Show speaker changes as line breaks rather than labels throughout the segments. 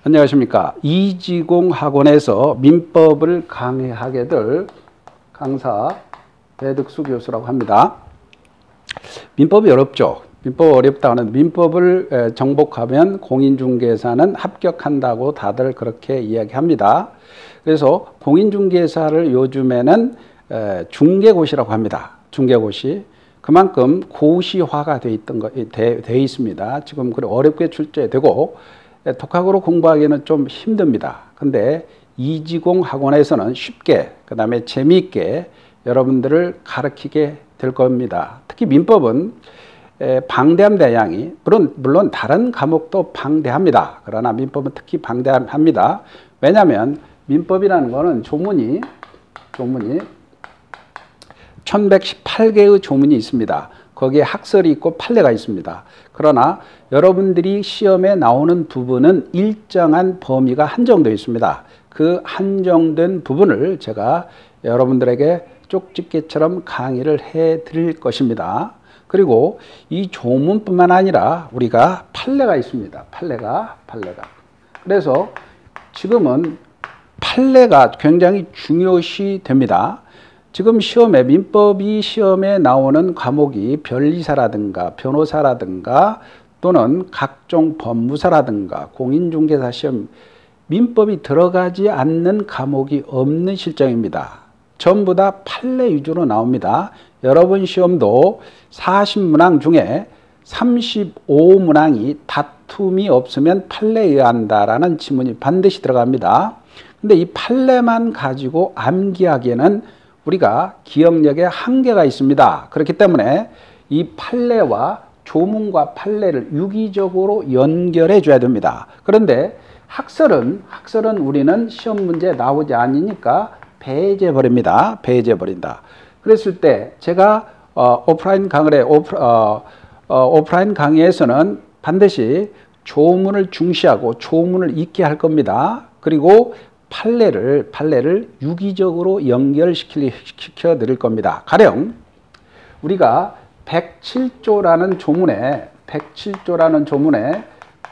안녕하십니까. 이지공 학원에서 민법을 강의하게 될 강사 배덕수 교수라고 합니다. 민법이 어렵죠. 민법 어렵다 하는 민법을 정복하면 공인중개사는 합격한다고 다들 그렇게 이야기합니다. 그래서 공인중개사를 요즘에는 중개고시라고 합니다. 중개고시. 그만큼 고시화가 돼 있습니다. 지금 그래 어렵게 출제되고 독학으로 공부하기는 좀 힘듭니다. 근데 이지공 학원에서는 쉽게 그 다음에 재미있게 여러분들을 가르치게 될 겁니다. 특히 민법은 방대한 대양이 물론 다른 과목도 방대합니다. 그러나 민법은 특히 방대합니다. 왜냐하면 민법이라는 거는 조문이 1118개의 조문이 있습니다. 거기에 학설이 있고 판례가 있습니다. 그러나 여러분들이 시험에 나오는 부분은 일정한 범위가 한정되어 있습니다. 그 한정된 부분을 제가 여러분들에게 쪽집게처럼 강의를 해 드릴 것입니다. 그리고 이 조문뿐만 아니라 우리가 판례가 있습니다. 판례가. 그래서 지금은 판례가 굉장히 중요시 됩니다. 지금 민법이 시험에 나오는 과목이 변리사라든가 변호사라든가 또는 각종 법무사라든가 공인중개사 시험 민법이 들어가지 않는 과목이 없는 실정입니다. 전부 다 판례 위주로 나옵니다. 여러분 시험도 40문항 중에 35문항이 다툼이 없으면 판례에 의한다라는 지문이 반드시 들어갑니다. 근데 이 판례만 가지고 암기하기에는 우리가 기억력에 한계가 있습니다. 그렇기 때문에 이 판례와 조문과 판례를 유기적으로 연결해 줘야 됩니다. 그런데 학설은 우리는 시험 문제에 나오지 않으니까 배제해 버린다. 그랬을 때 제가 오프라인 강의에서는 반드시 조문을 중시하고 조문을 익게 할 겁니다. 그리고 판례를 유기적으로 연결시켜 드릴 겁니다. 가령 우리가 107조라는 조문에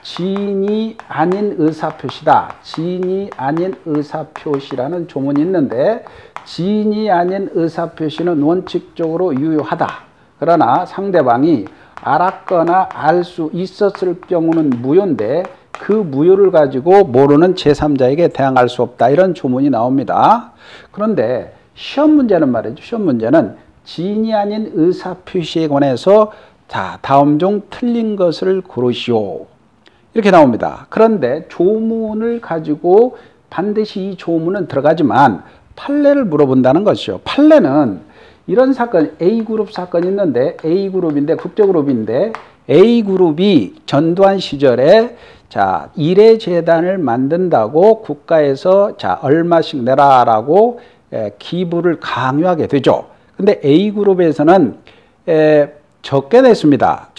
지인이 아닌 의사표시다. 지인이 아닌 의사표시라는 조문이 있는데 지인이 아닌 의사표시는 원칙적으로 유효하다. 그러나 상대방이 알았거나 알 수 있었을 경우는 무효인데 그 무효를 가지고 모르는 제3자에게 대항할 수 없다. 이런 조문이 나옵니다. 그런데 시험 문제는 지인이 아닌 의사표시에 관해서 다음 중 틀린 것을 고르시오. 이렇게 나옵니다. 그런데 조문을 가지고 반드시 이 조문은 들어가지만 판례를 물어본다는 것이죠. 판례는 이런 사건, A그룹 사건이 있는데 A그룹인데 국제그룹인데 A그룹이 전두환 시절에 일회재단을 만든다고 국가에서 얼마씩 내라라고 기부를 강요하게 되죠. 근데 A그룹에서는 적게 냈습니다.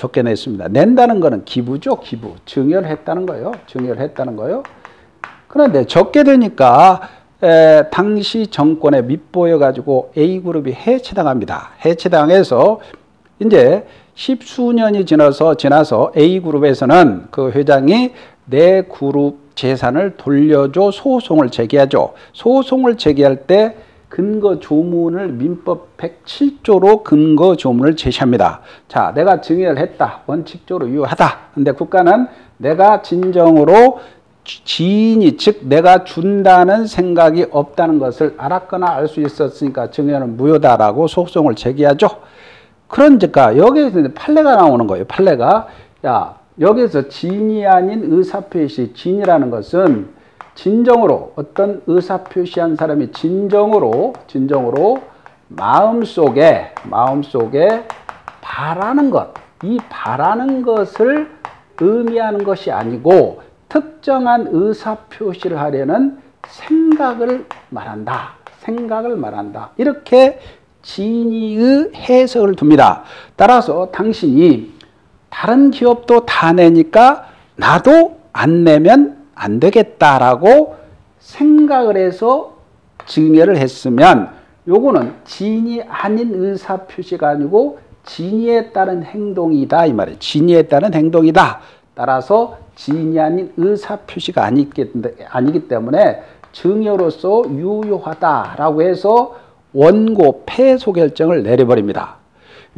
낸다는 거는 기부죠. 증여했다는 거예요. 그런데 적게 되니까 당시 정권에 밉보여 가지고 A그룹이 해체당합니다. 해체당해서 이제 10수년이 지나서 A그룹에서는 그 회장이 내 그룹 재산을 돌려줘 소송을 제기하죠. 소송을 제기할 때 근거 조문을 민법 107조로 근거 조문을 제시합니다. 자, 내가 증여를 했다. 원칙적으로 유효하다. 근데 국가는 내가 진정으로 지인이 즉 내가 준다는 생각이 없다는 것을 알았거나 알 수 있었으니까 증여는 무효다라고 소송을 제기하죠. 그러니까 여기에서 판례가 나오는 거예요. 판례가 여기서 지인이 아닌 의사표시, 지인이라는 것은 진정으로 어떤 의사표시한 사람이 진정으로 마음속에 바라는 것, 이 바라는 것을 의미하는 것이 아니고 특정한 의사표시를 하려는 생각을 말한다. 이렇게 진의의 해석을 둡니다. 따라서 당신이 다른 기업도 다 내니까 나도 안 내면 안 되겠다라고 생각을 해서 증여를 했으면 요거는 진이 아닌 의사표시가 아니고 진의에 따른 행동이다 이 말이에요. 진의에 따른 행동이다. 따라서 지인이 아닌 의사표시가 아니기 때문에 증여로서 유효하다라고 해서 원고 패소 결정을 내려버립니다.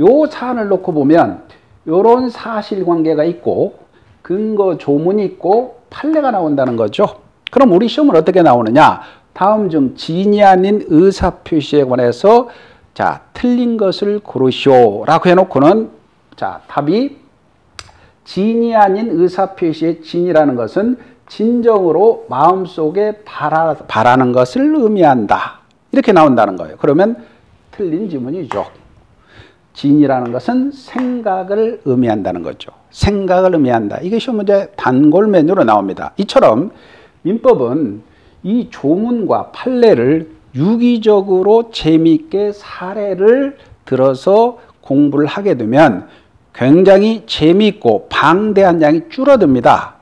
요 사안을 놓고 보면 요런 사실관계가 있고 근거 조문이 있고 판례가 나온다는 거죠. 그럼 우리 시험은 어떻게 나오느냐? 다음 중 지인이 아닌 의사표시에 관해서 자, 틀린 것을 고르시오 라고 해놓고는 자, 답이 지인이 아닌 의사표시의 진이라는 것은 진정으로 마음속에 바라는 것을 의미한다. 이렇게 나온다는 거예요. 그러면 틀린 지문이죠. 진이라는 것은 생각을 의미한다는 거죠. 생각을 의미한다. 이게 시험 문제 단골 메뉴로 나옵니다. 이처럼 민법은 이 조문과 판례를 유기적으로 재미있게 사례를 들어서 공부를 하게 되면 굉장히 재미있고 방대한 양이 줄어듭니다.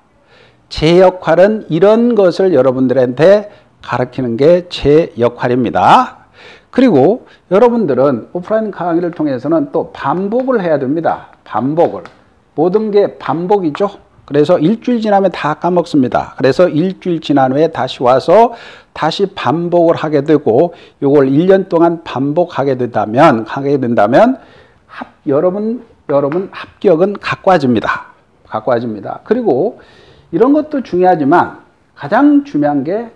제 역할은 이런 것을 여러분들한테 가르치는 게 제 역할입니다. 그리고 여러분들은 오프라인 강의를 통해서는 또 반복을 해야 됩니다. 반복을. 모든 게 반복이죠. 그래서 일주일 지나면 다 까먹습니다. 그래서 일주일 지난 후에 다시 와서 다시 반복을 하게 되고 이걸 1년 동안 반복하게 된다면 여러분 합격은 가까워집니다. 가까워집니다. 그리고 이런 것도 중요하지만 가장 중요한 게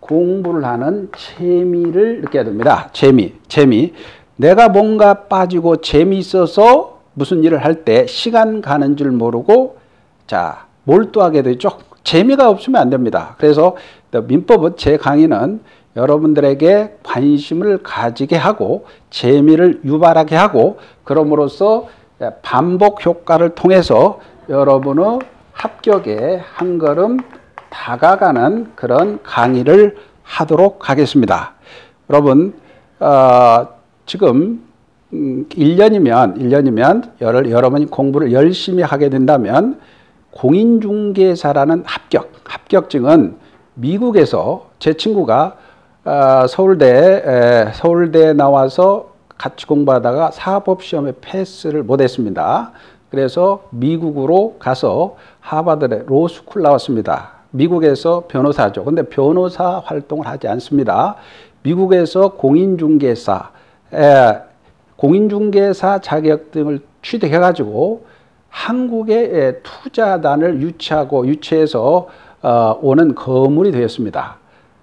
공부를 하는 재미를 느껴야 됩니다. 재미. 내가 뭔가 빠지고 재미있어서 무슨 일을 할 때 시간 가는 줄 모르고 자, 몰두하게 되죠. 재미가 없으면 안 됩니다. 그래서 민법은 제 강의는 여러분들에게 관심을 가지게 하고 재미를 유발하게 하고 그럼으로써 반복 효과를 통해서 여러분의 합격에 한 걸음 다가가는 그런 강의를 하도록 하겠습니다. 여러분 지금 1년이면 여러분이 공부를 열심히 하게 된다면 공인중개사라는 합격증은 미국에서 제 친구가 서울대에 나와서 같이 공부하다가 사법시험에 패스를 못했습니다. 그래서 미국으로 가서 하버드대 로스쿨 나왔습니다. 미국에서 변호사죠. 근데 변호사 활동을 하지 않습니다. 미국에서 공인중개사 자격증을 취득해가지고 한국의 투자단을 유치해서 오는 거물이 되었습니다.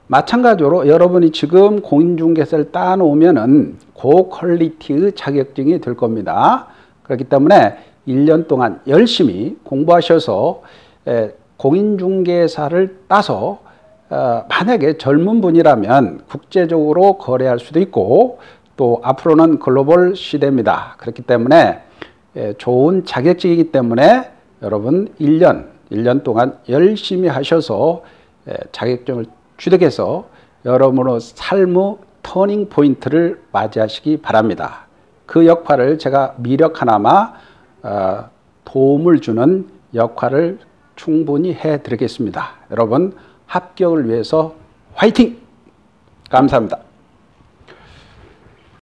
마찬가지로 여러분이 지금 공인중개사를 따놓으면은 고퀄리티의 자격증이 될 겁니다. 그렇기 때문에 1년 동안 열심히 공부하셔서 공인중개사를 따서 만약에 젊은 분이라면 국제적으로 거래할 수도 있고 또 앞으로는 글로벌 시대입니다. 그렇기 때문에 좋은 자격증이기 때문에 여러분 1년 동안 열심히 하셔서 자격증을 취득해서 여러분의 삶의 터닝 포인트를 맞이하시기 바랍니다. 그 역할을 제가 미력 하나마 도움을 주는 역할을 충분히 해드리겠습니다. 여러분 합격을 위해서 화이팅! 감사합니다.